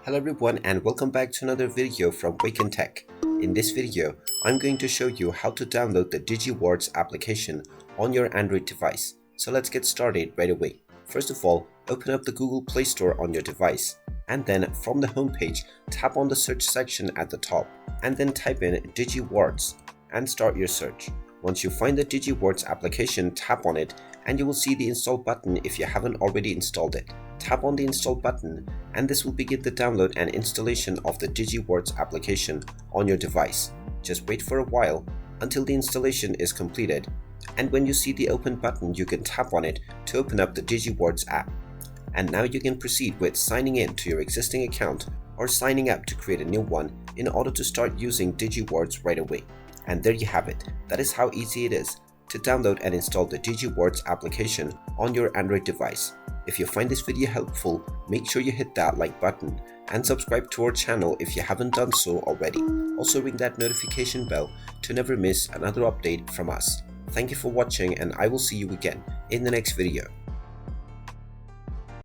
Hello everyone and welcome back to another video from Wake&Tech. In this video, I'm going to show you how to download the Digiwards application on your Android device. So let's get started right away. First of all, open up the Google Play Store on your device, and then from the homepage, tap on the search section at the top, and then type in Digiwards and start your search. Once you find the Digiwards application, tap on it and you will see the install button if you haven't already installed it. Tap on the install button and this will begin the download and installation of the Digiwards application on your device. Just wait for a while until the installation is completed, and when you see the open button you can tap on it to open up the Digiwards app. And now you can proceed with signing in to your existing account or signing up to create a new one in order to start using Digiwards right away. And there you have it. That is how easy it is to download and install the Digiwards application on your Android device. If you find this video helpful, make sure you hit that like button and subscribe to our channel if you haven't done so already. Also ring that notification bell to never miss another update from us. Thank you for watching and I will see you again in the next video.